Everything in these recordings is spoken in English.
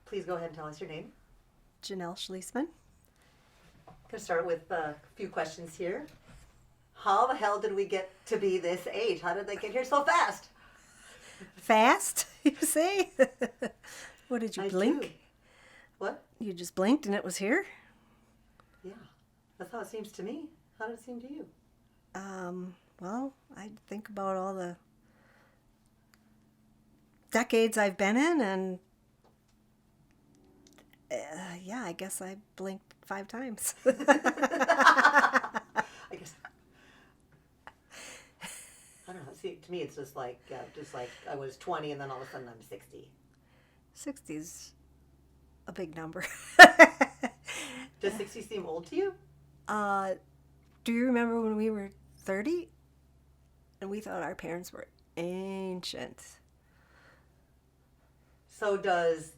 Please go ahead and tell us your name. Janel S. Going to start with a few questions here. How the hell did we get to be this age? How did they get here so fast? Fast, you say? What, did you I blink? do. What? You just blinked and it was here? Yeah, that's how it seems to me. How did it seem to you? Well, I think about all the decades I've been in, and yeah, I guess I blinked 5 times. I guess. I don't know. See, to me, it's just like I was 20 and then all of a sudden I'm 60. 60's a big number. Does 60 seem old to you? Do you remember when we were 30 and we thought our parents were ancient? So does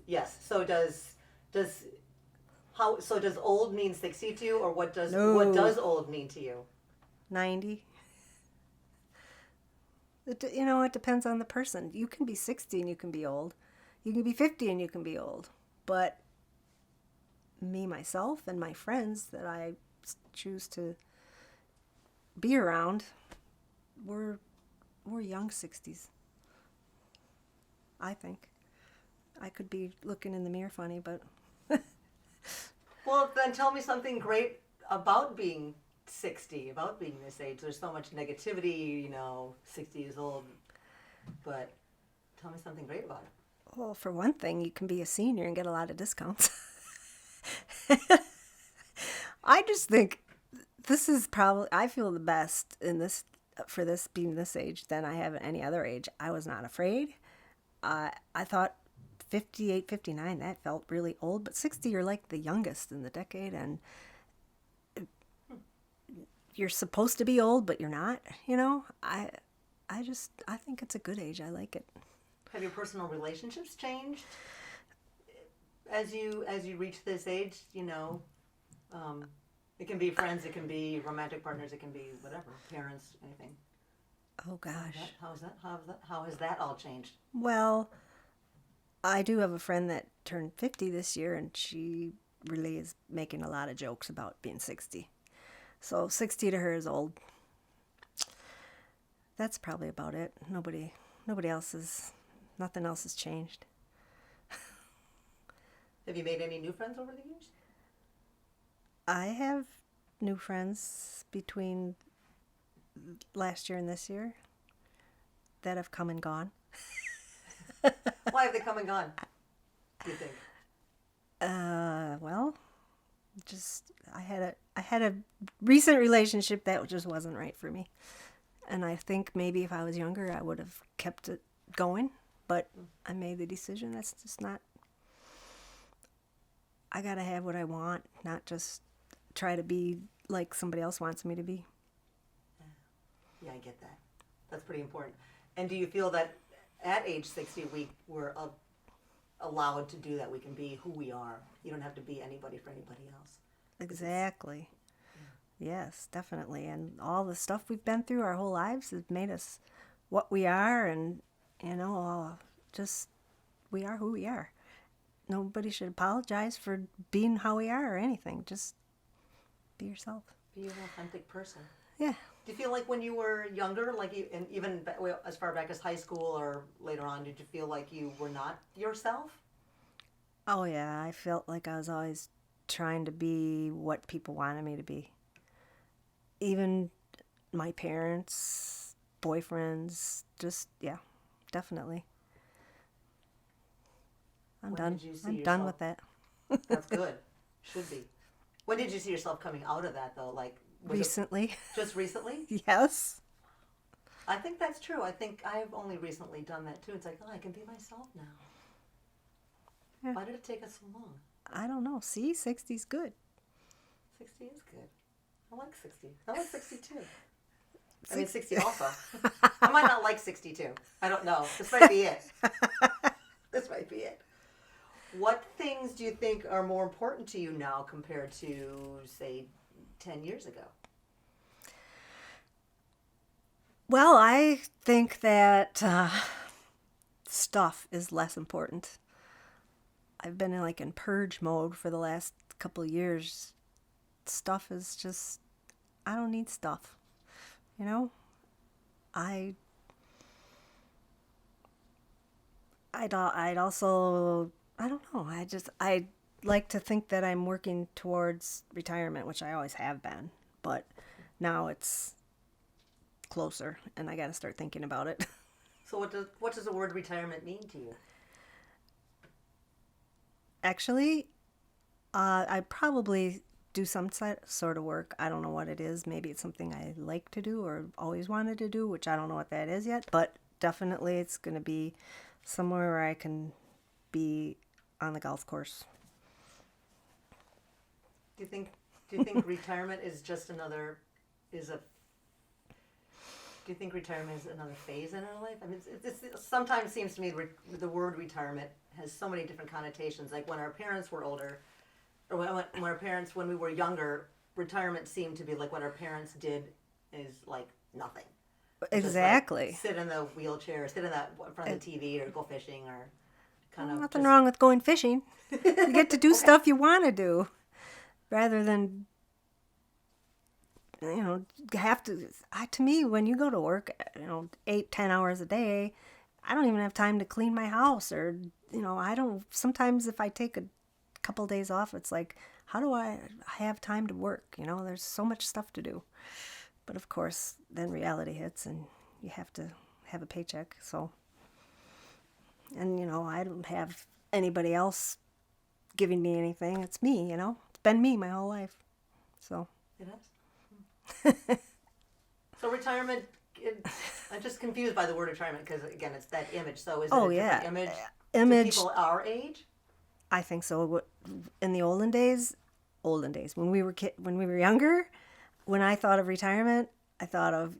old mean 60 to you, or what does old mean to you? 90. It depends on the person. You can be 60 and you can be old. You can be 50 and you can be old. But me, myself, and my friends that I choose to be around, we're young 60s. I think. I could be looking in the mirror funny, but... Well, then tell me something great about being 60, about being this age. There's so much negativity, 60 years old. But tell me something great about it. Well, for one thing, you can be a senior and get a lot of discounts. I just think this is probably, I feel the best for this being this age than I have at any other age. I was not afraid. I thought 58, 59, that felt really old, but 60, you're like the youngest in the decade, and you're supposed to be old, but you're not, I think it's a good age. I like it. Have your personal relationships changed as you reach this age? It can be friends, it can be romantic partners, it can be whatever, parents, anything. Oh gosh. How has that all changed? Well, I do have a friend that turned 50 this year, and she really is making a lot of jokes about being 60. So 60 to her is old. That's probably about it. Nothing else has changed. Have you made any new friends over the years? I have new friends between last year and this year that have come and gone. Why have they come and gone, do you think? Well, just I had a recent relationship that just wasn't right for me. And I think maybe if I was younger, I would have kept it going. But I made the decision that's just not... I got to have what I want, not just try to be like somebody else wants me to be. Yeah, I get that. That's pretty important. And do you feel that at age 60, we were allowed to do that? We can be who we are. You don't have to be anybody for anybody else. Exactly. Yes, definitely. And all the stuff we've been through our whole lives has made us what we are, and just we are who we are. Nobody should apologize for being how we are or anything. Just be yourself. Be an authentic person. Yeah. Do you feel like when you were younger, and even as far back as high school or later on, did you feel like you were not yourself? Oh yeah, I felt like I was always trying to be what people wanted me to be. Even my parents, boyfriends, definitely. I'm done with that. That's good. Should be. When did you see yourself coming out of that, though? Recently. Just recently? Yes. I think that's true. I think I've only recently done that, too. It's like, I can be myself now. Yeah. Why did it take us so long? I don't know. See, 60's good. 60 is good. I like 60. I like 62. I mean, 60 also. I might not like 62. I don't know. This might be it. This might be it. What things do you think are more important to you now compared to, say, 10 years ago? Well, I think that stuff is less important. I've been in purge mode for the last couple of years. Stuff is just, I don't need stuff. You know, I I'd also, I don't know. I like to think that I'm working towards retirement, which I always have been, but now it's closer, and I got to start thinking about it. So what does the word retirement mean to you? Actually, I probably do some sort of work. I don't know what it is. Maybe it's something I like to do or always wanted to do, which I don't know what that is yet. But definitely it's going to be somewhere where I can be on the golf course. Do you think retirement is just another is a do you think retirement is another phase in our life? I mean, it sometimes seems to me the word retirement has so many different connotations. Like when our parents were older, or when we were younger, retirement seemed to be like what our parents did is like nothing. Exactly. Just like sit in the wheelchair, sit in front of the TV, or go fishing, or kind of. Nothing wrong with going fishing. You get to do stuff you want to do, rather than have to. To me, when you go to work, 8-10 hours a day, I don't even have time to clean my house, or I don't. Sometimes if I take a couple days off, it's like, how do I have time to work? There's so much stuff to do. But of course, then reality hits, and you have to have a paycheck. So, and I don't have anybody else giving me anything. It's me. It's been me my whole life. So it has. So retirement, I'm just confused by the word retirement because again, it's that image. So is it a different image to people our age? I think so. In the olden days, when we were younger, when I thought of retirement, I thought of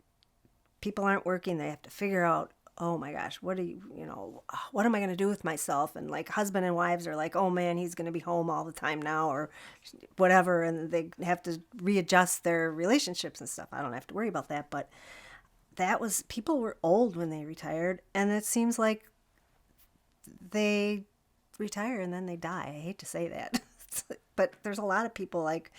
people aren't working. They have to figure out, oh my gosh, what am I going to do with myself? And like husband and wives are like, oh man, he's going to be home all the time now or whatever. And they have to readjust their relationships and stuff. I don't have to worry about that. But people were old when they retired. And it seems like they retire and then they die. I hate to say that. But there's a lot of people like,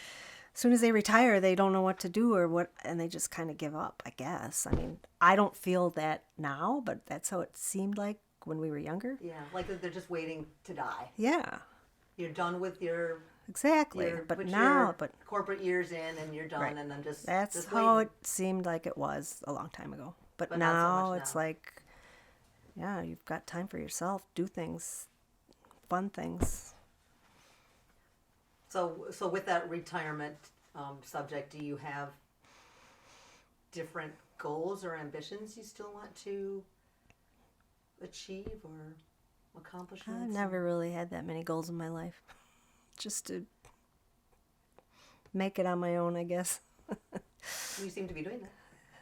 as soon as they retire, they don't know what to do or what, and they just kind of give up, I guess. I mean, I don't feel that now, but that's how it seemed like when we were younger. Yeah, like they're just waiting to die. Yeah. You're done with your... Exactly. But now... corporate years in and you're done, right. And I'm just... That's just how waiting. it seemed like it was a long time ago. But now now so it's like, yeah, you've got time for yourself, do things, fun things. So with that retirement subject, do you have different goals or ambitions you still want to achieve or accomplishments? I've never really had that many goals in my life. Just to make it on my own, I guess. You seem to be doing that.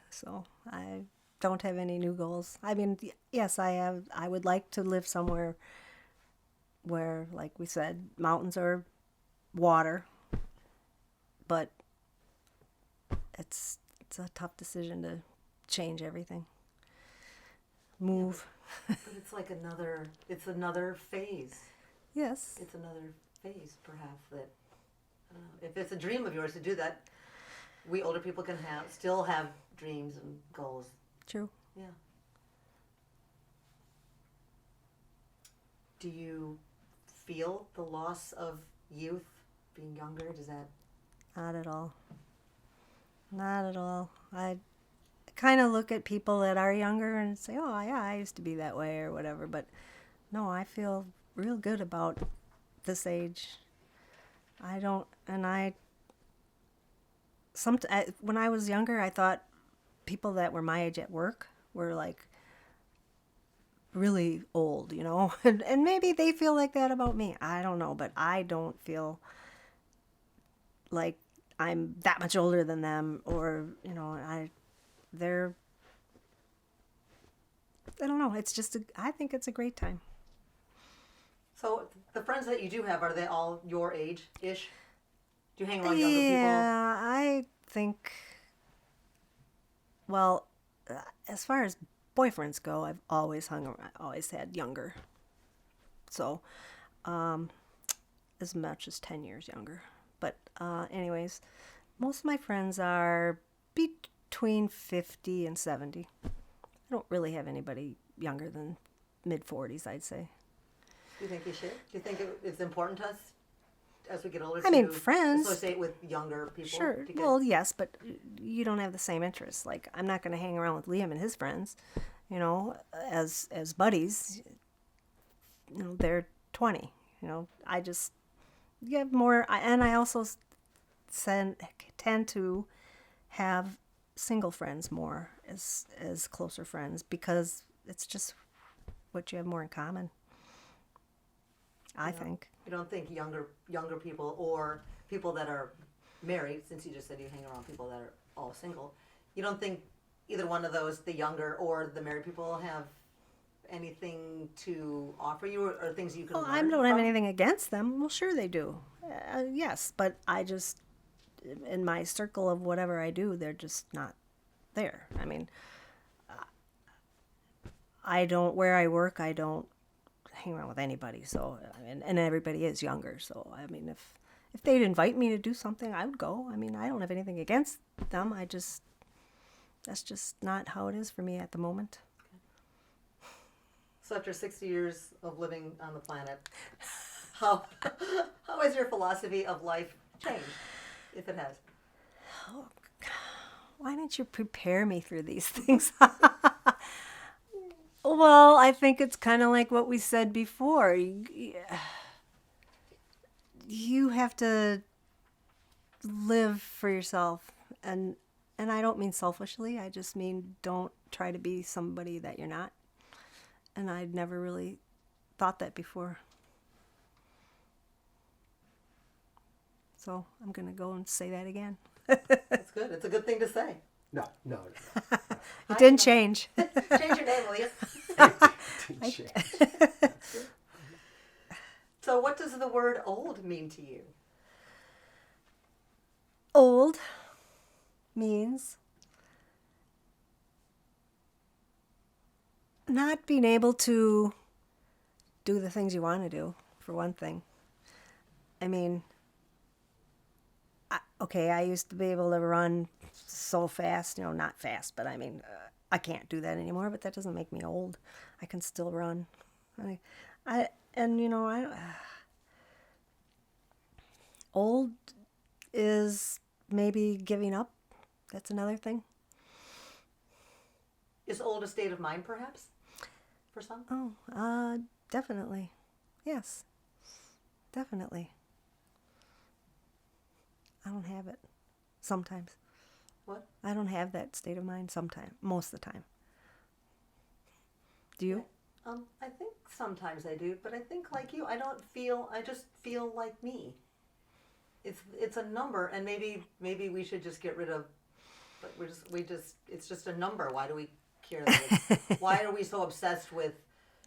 So I don't have any new goals. I mean, yes, I have. I would like to live somewhere where, like we said, mountains or water, but it's a tough decision to change everything. Move. Yeah, but it's like another phase. Yes. It's another phase, perhaps, that, I don't know, if it's a dream of yours to do that, we older people can still have dreams and goals. True. Yeah. Do you feel the loss of youth, being younger? Does that... Not at all. Not at all. I kind of look at people that are younger and say, oh, yeah, I used to be that way or whatever. But no, I feel real good about this age. I don't, and when I was younger, I thought people that were my age at work were like really old, and maybe they feel like that about me. I don't know, but I don't feel like I'm that much older than them, or I don't know. It's just I think it's a great time. So the friends that you do have, are they all your age-ish? Do you hang around younger people? Yeah, I think. Well, as far as boyfriends go, I've always always had younger. So, as much as 10 years younger. But anyways, most of my friends are between 50 and 70. I don't really have anybody younger than mid-40s, I'd say. Do you think you should? Do you think it's important to us as we get older I mean, to friends, associate with younger people? sure. To get, Well, yes, but you don't have the same interests. Like, I'm not going to hang around with Liam and his friends, you know, as buddies. You know, they're 20. You know, I just get more, and I also tend to have single friends more as closer friends because it's just what you have more in common. I think. You don't think younger people or people that are married, since you just said you hang around people that are all single, you don't think either one of those, the younger or the married people, have anything to offer you or things you can learn I don't have from? anything against them. Well, sure they do. Yes, but I just, in my circle of whatever I do, they're just not there. I mean, where I work, I don't hang around with anybody. So, and everybody is younger. So, I mean, if they'd invite me to do something, I would go. I mean, I don't have anything against them. That's just not how it is for me at the moment. So after 60 years of living on the planet, how has your philosophy of life changed, if it has? Why didn't you prepare me for these things? Well, I think it's kind of like what we said before. You have to live for yourself, and I don't mean selfishly. I just mean don't try to be somebody that you're not. And I'd never really thought that before. So I'm going to go and say that again. That's good. It's a good thing to say. No. It didn't change. Change your name, will you? Didn't change. So what does the word old mean to you? Old means not being able to do the things you want to do, for one thing. I mean, I used to be able to run so fast, not fast, but I mean, I can't do that anymore, but that doesn't make me old. I can still run. Old is maybe giving up. That's another thing. Is old a state of mind, perhaps, for some? Oh, definitely. Yes, definitely. I don't have it sometimes. What? I don't have that state of mind sometimes, most of the time. Do you? I think sometimes I do, but I think like you, I just feel like me. It's a number, and maybe we should just get rid of, but it's just a number. Why do we care? Why are we so obsessed with?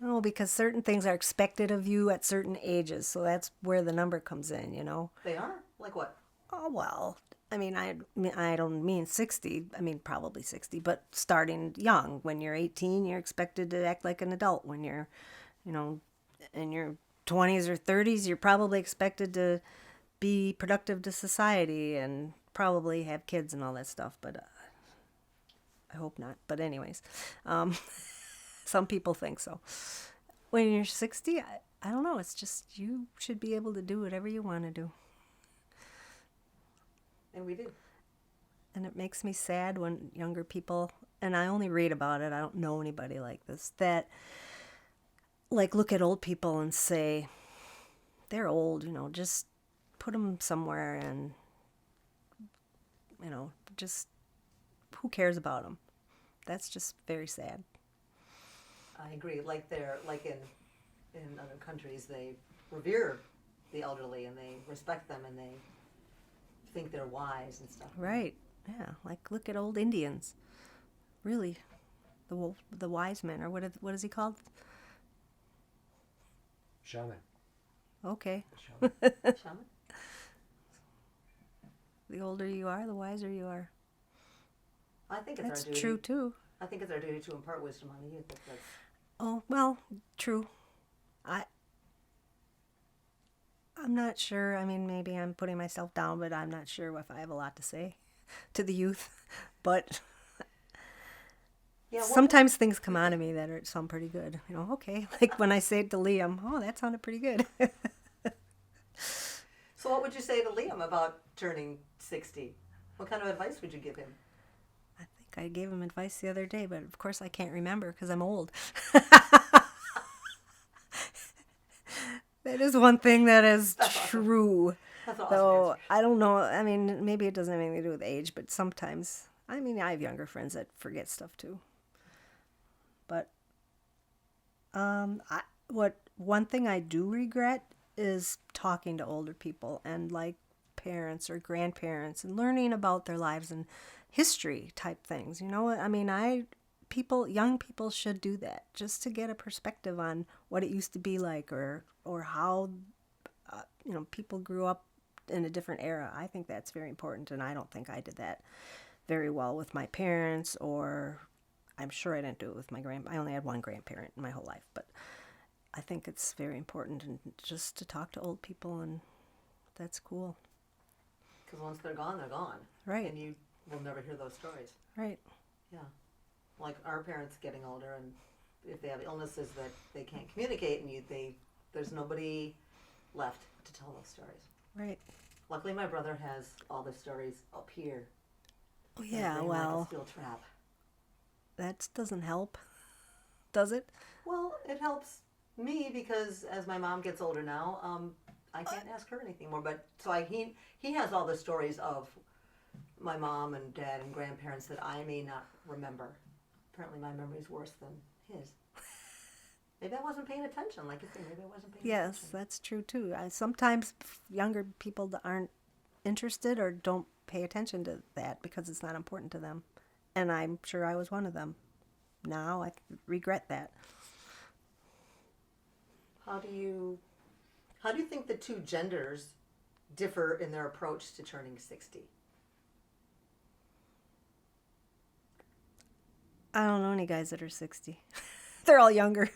Oh, because certain things are expected of you at certain ages, so that's where the number comes in, They are? Like what? Oh, well, I mean, I don't mean 60. I mean, probably 60, but starting young. When you're 18, you're expected to act like an adult. When you're, in your 20s or 30s, you're probably expected to be productive to society and probably have kids and all that stuff, but I hope not. But anyways, some people think so. When you're 60, I don't know. It's just you should be able to do whatever you want to do. And we do. And it makes me sad when younger people, and I only read about it, I don't know anybody like this, that like look at old people and say, they're old, just put them somewhere and, just who cares about them? That's just very sad. I agree. Like in other countries, they revere the elderly and they respect them and they think they're wise and stuff. Right. Yeah. Like look at old Indians. Really, the wise men, or what is he called? Shaman. Okay. Shaman? The older you are, the wiser you are. I think it's That's our duty. true too. I think it's our duty to impart wisdom on the youth. Oh, well, true. I'm not sure. I mean, maybe I'm putting myself down, but I'm not sure if I have a lot to say to the youth. But Yeah, sometimes things come out of me that sound pretty good. Okay. Like when I say it to Liam, oh, that sounded pretty good. So what would you say to Liam about turning 60? What kind of advice would you give him? I think I gave him advice the other day, but of course I can't remember because I'm old. That is one thing that is true. That's an awesome Though answer. I don't know. I mean, maybe it doesn't have anything to do with age, but sometimes, I mean, I have younger friends that forget stuff too. But one thing I do regret is talking to older people and like parents or grandparents and learning about their lives and history type things. I mean, young people should do that just to get a perspective on what it used to be like or how people grew up in a different era. I think that's very important, and I don't think I did that very well with my parents, or I'm sure I didn't do it with my I only had one grandparent in my whole life, but I think it's very important and just to talk to old people, and that's cool. Because once they're gone, they're gone. Right. And you will never hear those stories. Right. Yeah. Like our parents getting older, and if they have illnesses that they can't communicate, and there's nobody left to tell those stories. Right. Luckily, my brother has all the stories up here. Oh yeah, Like well, a steel trap. that doesn't help, does it? Well, it helps me because as my mom gets older now, I can't ask her anything more. But so he has all the stories of my mom and dad and grandparents that I may not remember. Apparently, my memory's worse than his. Maybe I wasn't paying attention, like you say. Maybe I wasn't paying Yes, attention. that's true too. Sometimes younger people that aren't interested or don't pay attention to that because it's not important to them. And I'm sure I was one of them. Now I regret that. How do you think the two genders differ in their approach to turning 60? I don't know any guys that are 60. They're all younger.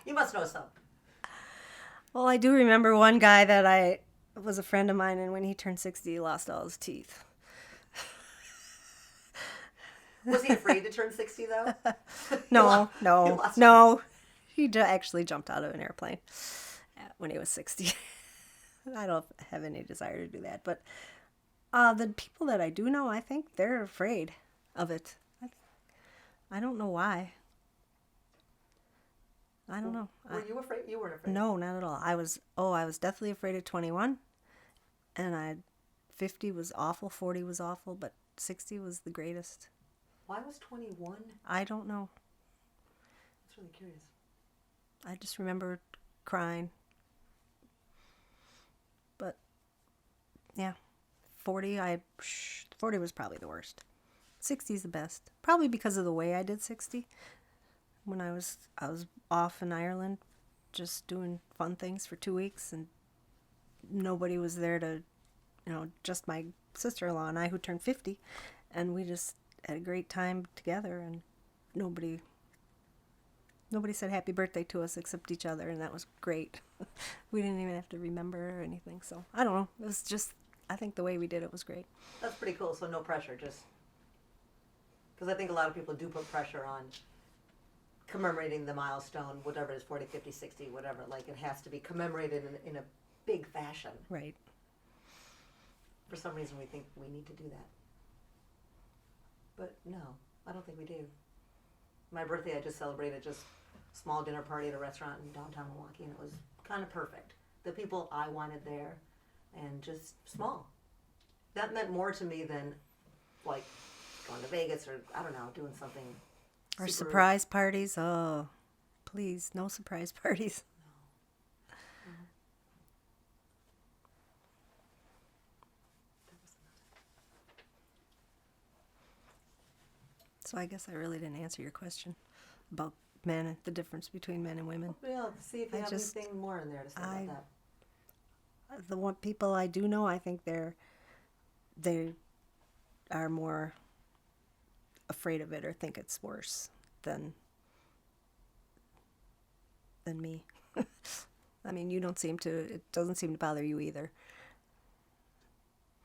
You must know some. Well, I do remember one guy that was a friend of mine, and when he turned 60, he lost all his teeth. Was he afraid to turn 60 though? No, He no, lost no. He actually jumped out of an airplane when he was 60. I don't have any desire to do that. But the people that I do know, I think they're afraid of it. I don't know why. I don't know. Were you afraid? You weren't afraid. No, not at all. I was definitely afraid of 21. And 50 was awful, 40 was awful, but 60 was the greatest. Why was 21? I don't know. That's really curious. I just remember crying. But yeah, 40 was probably the worst. 60 is the best. Probably because of the way I did 60. When I was off in Ireland just doing fun things for 2 weeks, and nobody was there to, just my sister-in-law and I who turned 50, and we just had a great time together, and nobody said happy birthday to us except each other, and that was great. We didn't even have to remember or anything, so I don't know. It was just, I think the way we did it was great. That's pretty cool. So no pressure, just because I think a lot of people do put pressure on commemorating the milestone, whatever it is, 40, 50, 60, whatever. Like it has to be commemorated in a big fashion. Right. For some reason, we think we need to do that. But no, I don't think we do. My birthday, I just celebrated just a small dinner party at a restaurant in downtown Milwaukee, and it was kind of perfect. The people I wanted there, and just small. That meant more to me than, like, going to Vegas or, I don't know, doing something Or super- surprise parties. Oh, please, no surprise parties. So I guess I really didn't answer your question about men and the difference between men and women. Well, see if you I have just- anything more in there to say about that. The one people I do know, I think they are more afraid of it or think it's worse than me. I mean, it doesn't seem to bother you either.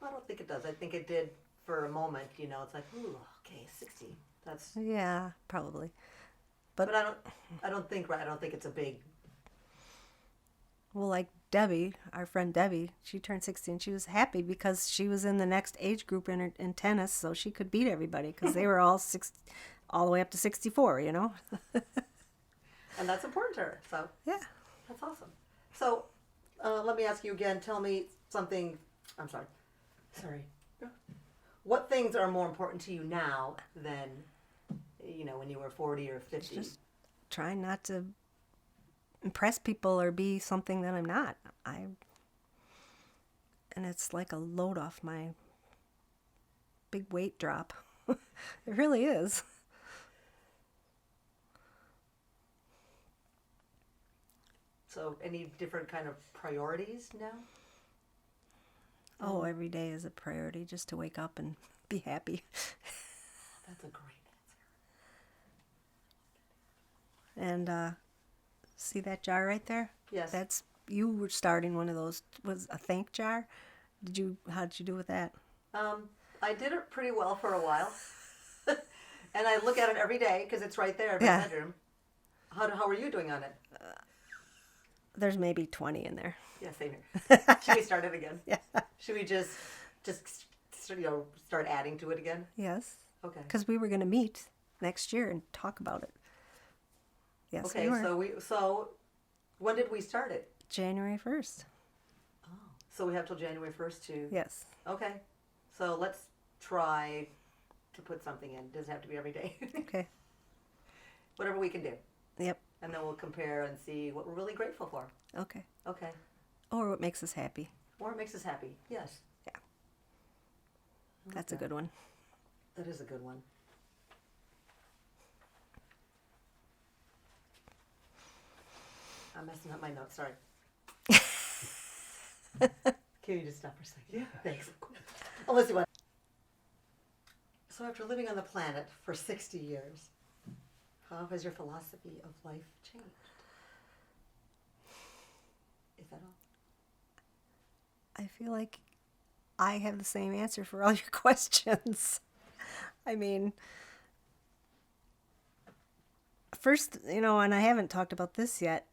I don't think it does. I think it did for a moment. You know, it's like, ooh, okay, 60. That's. Yeah, probably. But I don't think it's a big. Well, like Debbie, our friend Debbie, she turned 60 and she was happy because she was in the next age group in tennis, so she could beat everybody because they were all the way up to 64, you know? And that's important to her. So Yeah. that's awesome. So let me ask you again. Tell me something. I'm sorry. What things are more important to you now than, you know, when you were 40 or 50? Just trying not to impress people or be something that I'm not. And it's like a load off my big weight drop. It really is. So any different kind of priorities now? Oh, every day is a priority just to wake up and be happy. That's a great answer. And see that jar right there? Yes. You were starting one of those, was a thank jar. How did you do with that? I did it pretty well for a while. And I look at it every day because it's right there in my Yeah. bedroom. How are you doing on it? There's maybe 20 in there. Yeah, same here. Should we start it again? Yeah. Should we just start adding to it again? Yes. Okay. Because we were going to meet next year and talk about it. Yes, Okay, we were. so when did we start it? January 1st. Oh, so we have till January 1st to. Yes. Okay, so let's try to put something in. Doesn't have to be every day. Okay. Whatever we can do, Yep. and then we'll compare and see what we're really grateful for. Okay. Okay, Or what makes us happy. or it makes us happy. Yes. Yeah. That's a good one. That is a good one. I'm messing up my notes. Sorry. Can you just stop for a second? Yeah. Thanks. Oh, let's see what. So after living on the planet for 60 years, how has your philosophy of life changed? Is that all? I feel like I have the same answer for all your questions. I mean, first, and I haven't talked about this yet,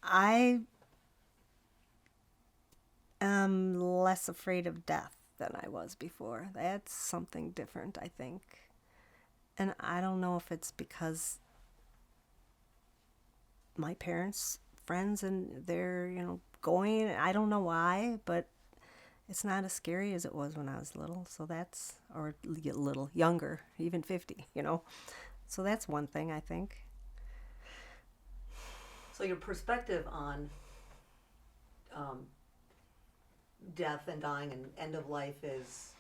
I am less afraid of death than I was before. That's something different, I think. And I don't know if it's because my parents, friends, and they're, going. I don't know why, but it's not as scary as it was when I was little. So or a little younger, even 50, So that's one thing, I think. So your perspective on death and dying and end of life is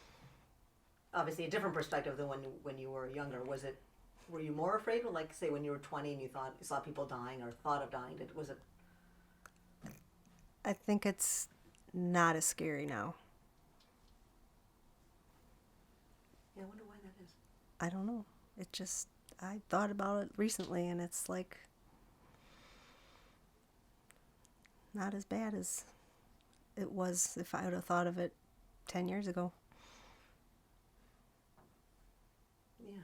obviously a different perspective than when you were younger. Were you more afraid, like say when you were 20 and you saw people dying or thought of dying? Was it? I think it's not as scary now. Yeah, I wonder why that is. I don't know. I thought about it recently, and it's like not as bad as it was if I would have thought of it 10 years ago. Yeah.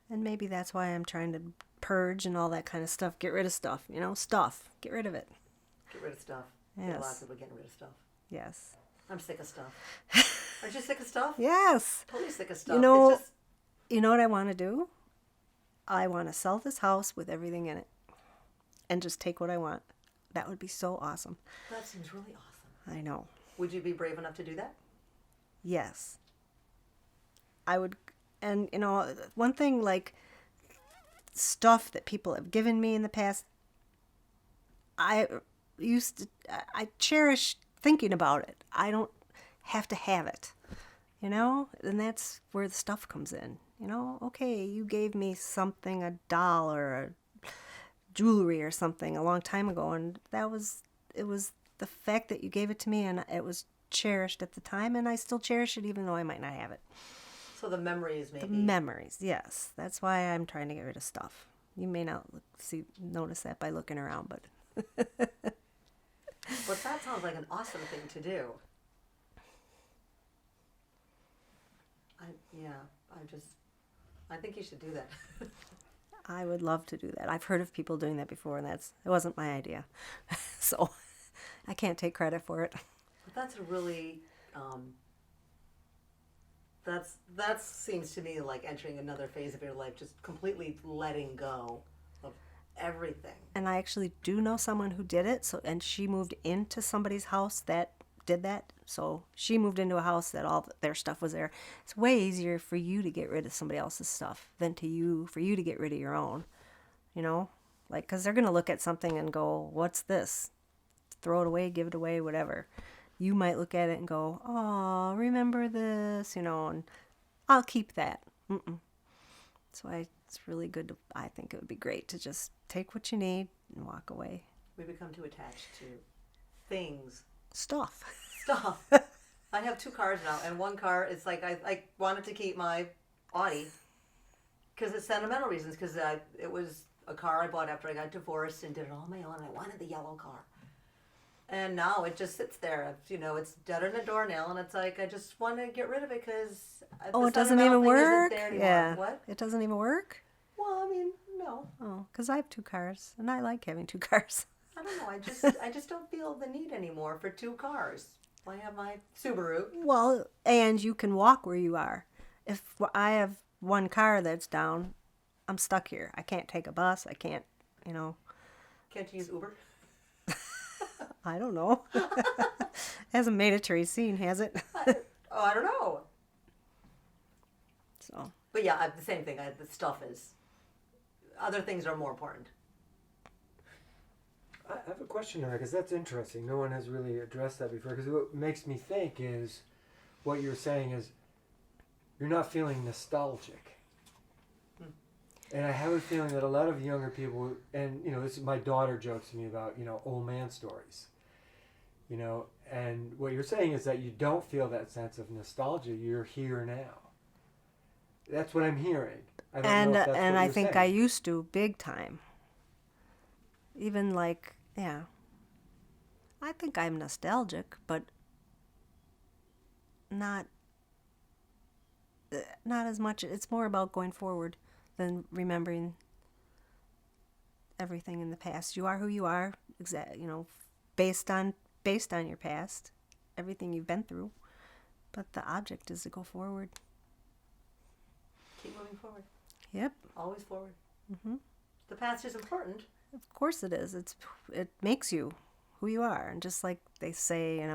And maybe that's why I'm trying to purge and all that kind of stuff. Get rid of stuff, stuff. Get rid of it. Get rid of stuff. Yeah, Yes. a lot of people getting rid of stuff. Yes. I'm sick of stuff. Aren't you sick of stuff? Yes. Totally sick of stuff. You It's just, know what I want to do? I want to sell this house with everything in it and just take what I want. That would be so awesome. that seems really awesome. I know. Would you be brave enough to do that? Yes. I would. And, one thing like stuff that people have given me in the past, I cherish thinking about it. I don't have to have it, and that's where the stuff comes in. Okay, you gave me something, a doll or a jewelry or something a long time ago, and it was the fact that you gave it to me, and it was cherished at the time, and I still cherish it even though I might not have it. So the memories maybe. The memories, yes. That's why I'm trying to get rid of stuff. You may not notice that by looking around, but But that sounds like an awesome thing to do. I think you should do that. I would love to do that. I've heard of people doing that before, and it wasn't my idea. So I can't take credit for it. But that's a really, that seems to me like entering another phase of your life, just completely letting go of everything. And I actually do know someone who did it. And she moved into somebody's house that did that. So she moved into a house that all their stuff was there. It's way easier for you to get rid of somebody else's stuff than for you to get rid of your own. You know, like, because they're going to look at something and go, "What's this?" Throw it away, give it away, whatever. You might look at it and go, "Oh, remember this," and I'll keep that. So it's really good. I think it would be great to just take what you need and walk away. We become too attached to things. Stuff. I have 2 cars now, and one car is like I wanted to keep my Audi because it's sentimental reasons. Because it was a car I bought after I got divorced and did it all on my own. I wanted the yellow car, and now it just sits there. It's deader than a doornail, and it's like I just want to get rid of it because it doesn't even work. Yeah, what? It doesn't even work. Well, I mean, no. Oh, because I have 2 cars, and I like having 2 cars. I don't know. I just don't feel the need anymore for 2 cars. I have my Subaru. Well, and you can walk where you are. If I have one car that's down, I'm stuck here. I can't take a bus. I can't, Can't you use Uber? I don't know. Hasn't made it to Racine, has it? I don't know. So. But yeah, the same thing. The stuff is. Other things are more important. I have a question on that because that's interesting. No one has really addressed that before. Because what makes me think is what you're saying is you're not feeling nostalgic. And I have a feeling that a lot of younger people, and this is my daughter jokes to me about old man stories. And what you're saying is that you don't feel that sense of nostalgia. You're here now. That's what I'm hearing. I don't know if that's and what I you're think saying. I used to big time. Even I think I'm nostalgic, but not as much. It's more about going forward than remembering everything in the past. You are who you are, based on your past, everything you've been through. But the object is to go forward. Keep moving forward. Yep. Always forward. Mm-hmm. The past is important. Of course it is. It makes you who you are. And just like they say,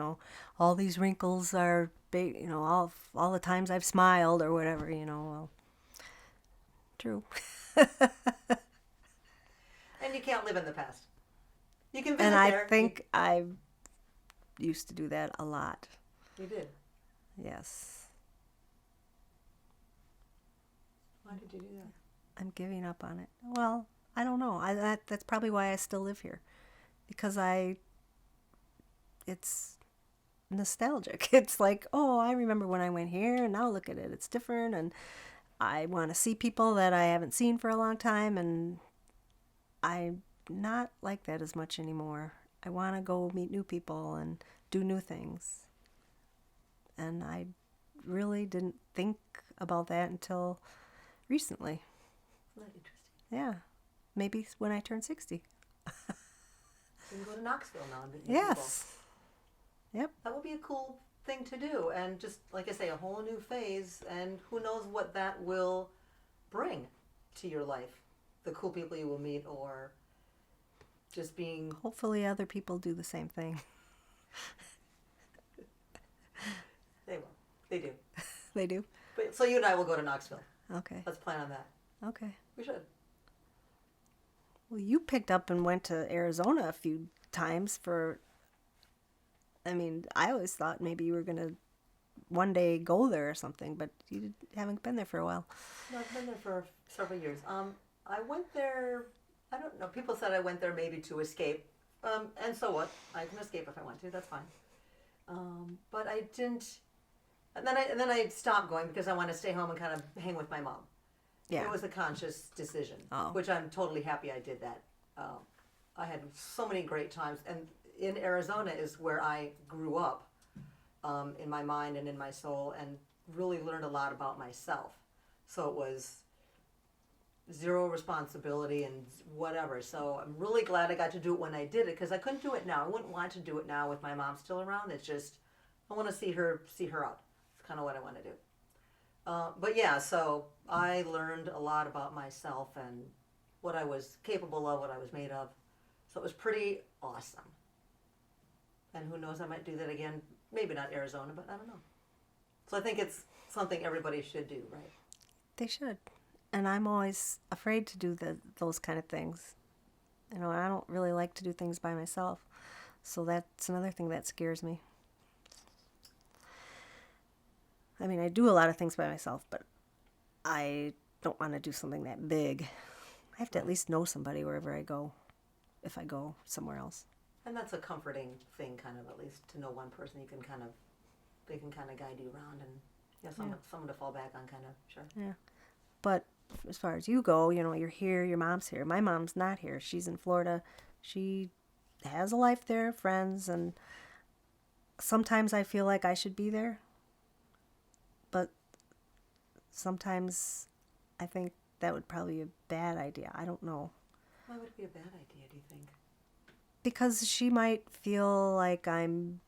all these wrinkles are big, all the times I've smiled or whatever, well, true. And you can't live in the past. You can visit and I there. think I used to do that a lot. You did? Yes. Why did you do that? I'm giving up on it. Well, I don't know. That's probably why I still live here. Because it's nostalgic. It's like, oh, I remember when I went here, and now look at it. It's different, and I want to see people that I haven't seen for a long time, and I'm not like that as much anymore. I want to go meet new people and do new things. And I really didn't think about that until recently. Isn't that interesting? Yeah. Maybe when I turn 60. You can go to Knoxville now and meet new Yes. people. Yep. That would be a cool thing to do. And just, like I say, a whole new phase. And who knows what that will bring to your life. The cool people you will meet, or just being... Hopefully other people do the same thing. They will. They do. They do? But, so you and I will go to Knoxville. Okay. Let's plan on that. Okay. We should. Well, you picked up and went to Arizona a few times I always thought maybe you were going to one day go there or something, but you haven't been there for a while. No, I've been there for several years. I went there, I don't know, people said I went there maybe to escape. And so what? I can escape if I want to, that's fine. But I didn't, and then I stopped going because I wanted to stay home and kind of hang with my mom. Yeah. It was a conscious decision, Oh. which I'm totally happy I did that. I had so many great times, and in Arizona is where I grew up, in my mind and in my soul, and really learned a lot about myself. So it was zero responsibility and whatever. So I'm really glad I got to do it when I did it, because I couldn't do it now. I wouldn't want to do it now with my mom still around. It's just, I want to see her out. It's kind of what I want to do. But yeah, so I learned a lot about myself and what I was capable of, what I was made of. So it was pretty awesome. And who knows, I might do that again. Maybe not Arizona, but I don't know. So I think it's something everybody should do, right? They should. And I'm always afraid to do those kind of things. You know, I don't really like to do things by myself. So that's another thing that scares me. I mean, I do a lot of things by myself, but I don't want to do something that big. I have to at least know somebody wherever I go, if I go somewhere else. And that's a comforting thing, kind of, at least to know one person they can kind of guide you around, and someone to fall back on, kind of, sure. Yeah. But as far as you go, you know, you're here, your mom's here. My mom's not here. She's in Florida. She has a life there, friends, and sometimes I feel like I should be there. But sometimes I think that would probably be a bad idea. I don't know. Why would it be a bad idea, do you think? Because she might feel like I'm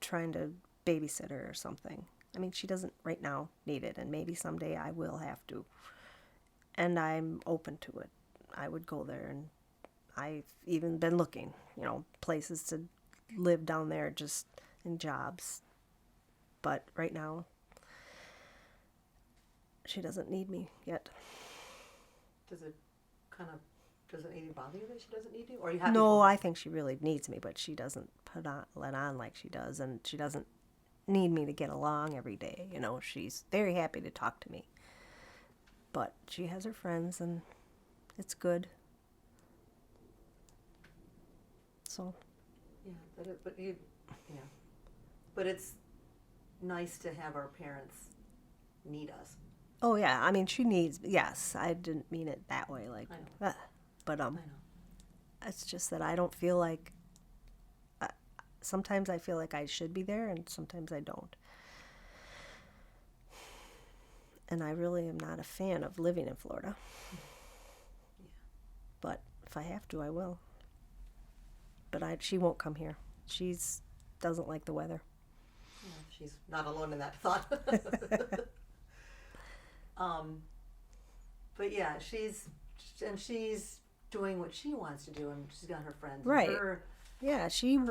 trying to babysit her or something. I mean, she doesn't right now need it, and maybe someday I will have to. And I'm open to it. I would go there, and I've even been looking, you know, places to live down there just in jobs. But right now, she doesn't need me yet. Does it even bother you that she doesn't need you? Or are you happy? No, I think she really needs me, but she doesn't let on like she does, and she doesn't need me to get along every day. You know, she's very happy to talk to me. But she has her friends, and it's good. So. Yeah, but it's nice to have our parents need us. Oh yeah, I mean she needs. Yes, I didn't mean it that way. Like, but I know. it's just that I don't feel like. Sometimes I feel like I should be there, and sometimes I don't. And I really am not a fan of living in Florida. Yeah. But if I have to, I will. But she won't come here. She doesn't like the weather. Yeah, she's not alone in that thought. But yeah, she's doing what she wants to do, and she's got her friends. Right. And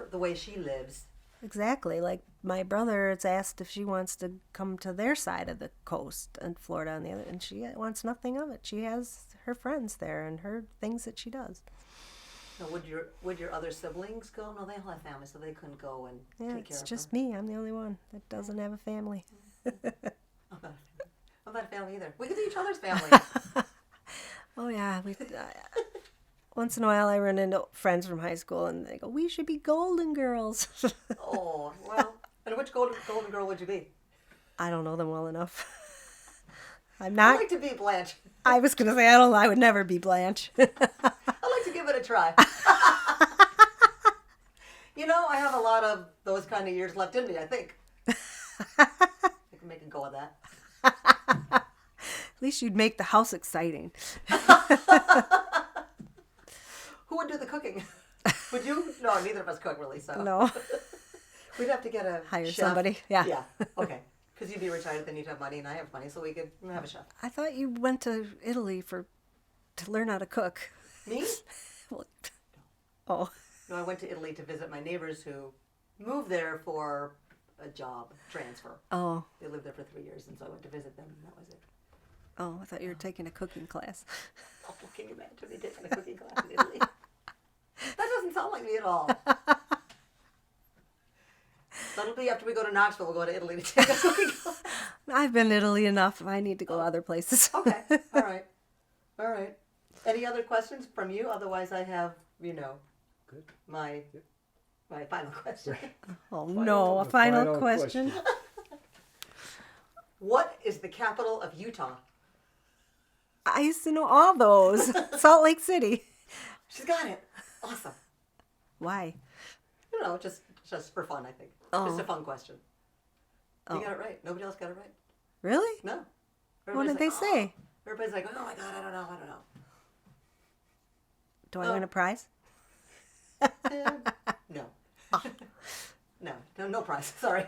the way she lives. Exactly. Like my brother has asked if she wants to come to their side of the coast in Florida and the other, and she wants nothing of it. She has her friends there and her things that she does. Now, would your other siblings go? No, they all have families, so they couldn't go and take care of them. It's just me. I'm the only one that doesn't have a family. I'm not a family either. We could be each other's family. Oh yeah, once in a while I run into friends from high school and they go, "We should be Golden Girls." Oh well, and which golden girl would you be? I don't know them well enough. I'm not. I'd like to be Blanche. I was gonna say I would never be Blanche. I'd like to give it a try. You know, I have a lot of those kind of years left in me, I think. I can make a go of that. At least you'd make the house exciting. Who would do the cooking? Would you? No, neither of us cook really, so. No. We'd have to hire chef. somebody. Yeah. Yeah. Okay. Because you'd be retired, then you'd have money, and I have money, so we could have a chef. I thought you went to Italy to learn how to cook. Me? Well, oh. No, I went to Italy to visit my neighbors who moved there for a job transfer. Oh. They lived there for 3 years, and so I went to visit them, and that was it. Oh, I thought you were taking a cooking class. Oh, can you imagine me taking a cooking class in Italy? That doesn't sound like me at all. That'll be after we go to Knoxville. We'll go to Italy to take a cooking class. I've been to Italy enough. I need to go other places. Okay. All right. Any other questions from you? Otherwise, I have, Good. my final question. Oh, no. A final question. What is the capital of Utah? I used to know all those. Salt Lake City. She's got it. Awesome. Why? don't know, just for fun, I think. Oh. Just a fun question. You Oh. got it right. Nobody else got it right. Really? No. What did Everybody's they like, say? Everybody's like, oh my God, I don't know. Do I win a prize? No. No prize. Sorry.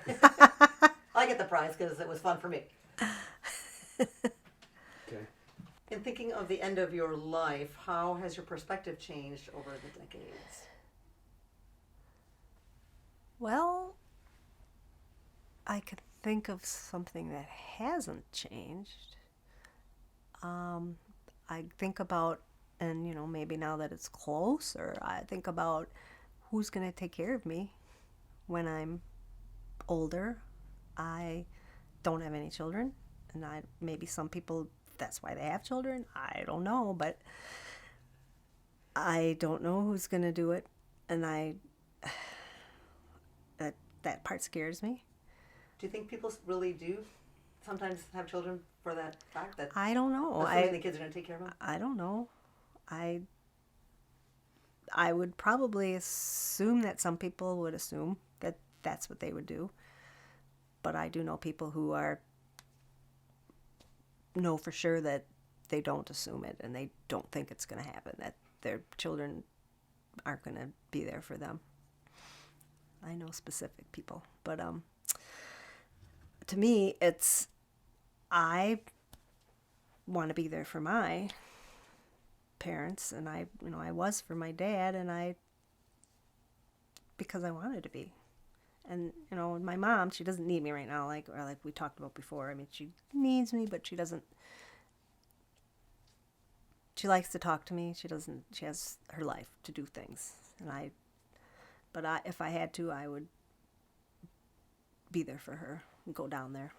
I get the prize because it was fun for me. Okay. In thinking of the end of your life, how has your perspective changed over the decades? Well, I could think of something that hasn't changed. I think about, and maybe now that it's closer, I think about who's going to take care of me when I'm older. I don't have any children, and maybe some people, that's why they have children. I don't know, but I don't know who's going to do it, and that part scares me. Do you think people really do sometimes have children for that fact that I don't know. assuming the kids are going to take care of them? I don't know. I would probably assume that some people would assume that that's what they would do. But I do know people who know for sure that they don't assume it and they don't think it's going to happen, that their children aren't going to be there for them. I know specific people. But to me, I want to be there for my parents, and I was for my dad, and because I wanted to be. And my mom, she doesn't need me right now, like we talked about before. I mean, she needs me, but she doesn't. She likes to talk to me. She doesn't. She has her life to do things, but if I had to, I would be there for her and go down there.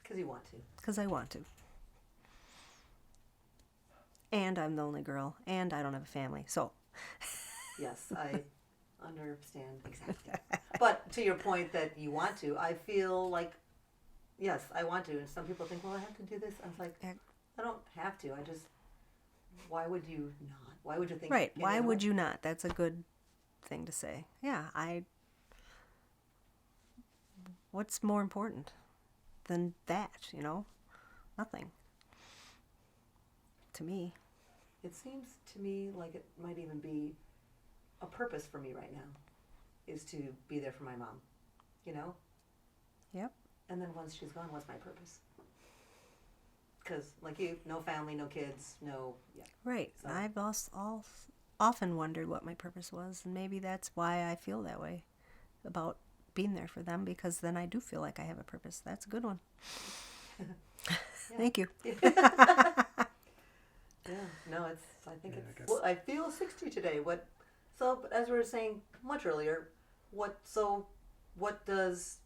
Because you want to. Because I want to. And I'm the only girl, and I don't have a family, so. Yes, I understand exactly. But to your point that you want to, I feel like, yes, I want to. And some people think, well, I have to do this. I was like, I don't have to. Why would you not? Why would you think? Right. Why would you not? That's a good thing to say. Yeah, what's more important than that, Nothing. To me. It seems to me like it might even be a purpose for me right now, is to be there for my mom, Yep. And then once she's gone, what's my purpose? Because like you, no family, no kids, no, yeah. Right. So. I've also often wondered what my purpose was, and maybe that's why I feel that way about being there for them, because then I do feel like I have a purpose. That's a good one. Thank you. Yeah, no, I think well, I feel 60 today. But as we were saying much earlier, what does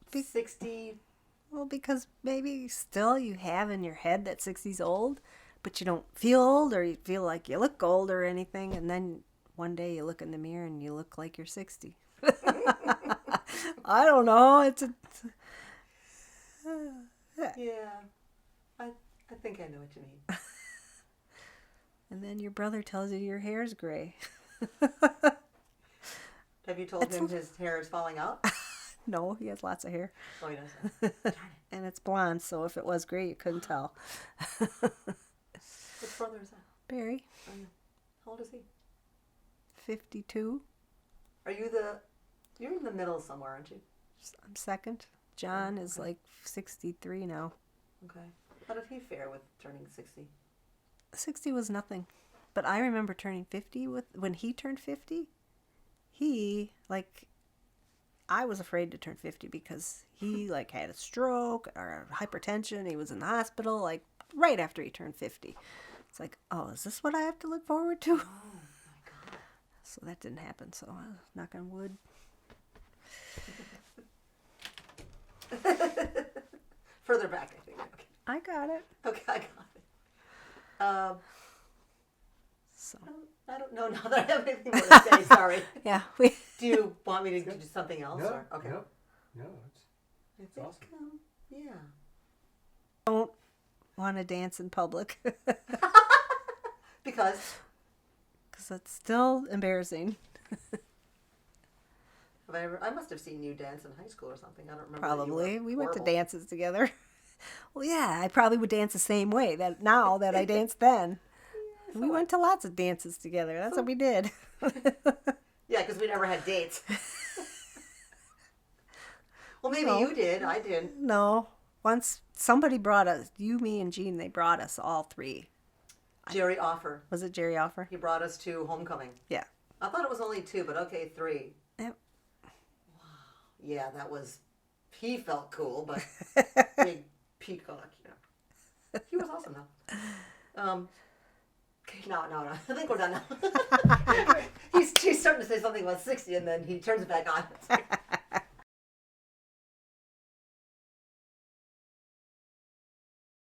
60? Well, because maybe still you have in your head that 60's old, but you don't feel old, or you feel like you look old or anything, and then one day you look in the mirror and you look like you're 60. I don't know. Yeah, I think I know what you mean. And then your brother tells you your hair's gray. Have you told him his hair is falling out? No, he has lots of hair. Oh, he does. And it's blonde, so if it was gray, you couldn't tell. Which brother is that? Barry. Oh, yeah. How old is he? 52. You're in the middle somewhere, aren't you? I'm second. John is like 63 now. Okay. How did he fare with turning 60? 60 was nothing. But I remember turning 50 when he turned 50. I was afraid to turn 50 because he had a stroke or hypertension. He was in the hospital right after he turned 50. It's like, oh, is this what I have to look forward to? Oh my God. So that didn't happen. So knock on wood. Further back, I think. Okay. I got it. Okay, I got it. So I don't know now that I have anything more to say. Sorry. yeah, Do you want me to do something else? No, or? Okay. no, I think, awesome. yeah. don't want to dance in public Because it's still embarrassing. I must have seen you dance in high school or something. I don't remember. that you Probably. were We went to horrible. dances together. Well, yeah, I probably would dance the same way that now that I danced then. We went to lots of dances together. That's what we did. Yeah, because we never had dates. Well, maybe No. you did. I didn't. No. Once somebody brought us, you, me, and Jean, they brought us all three. Jerry Offer. Was it Jerry Offer? He brought us to homecoming. Yeah. I thought it was only 2, but okay, 3. Yep. Yeah, that was. He felt cool, but big peacock. Yeah, he was awesome though. Okay, no. I think we're done now. He's starting to say something about 60, and then he turns it back on. It's like,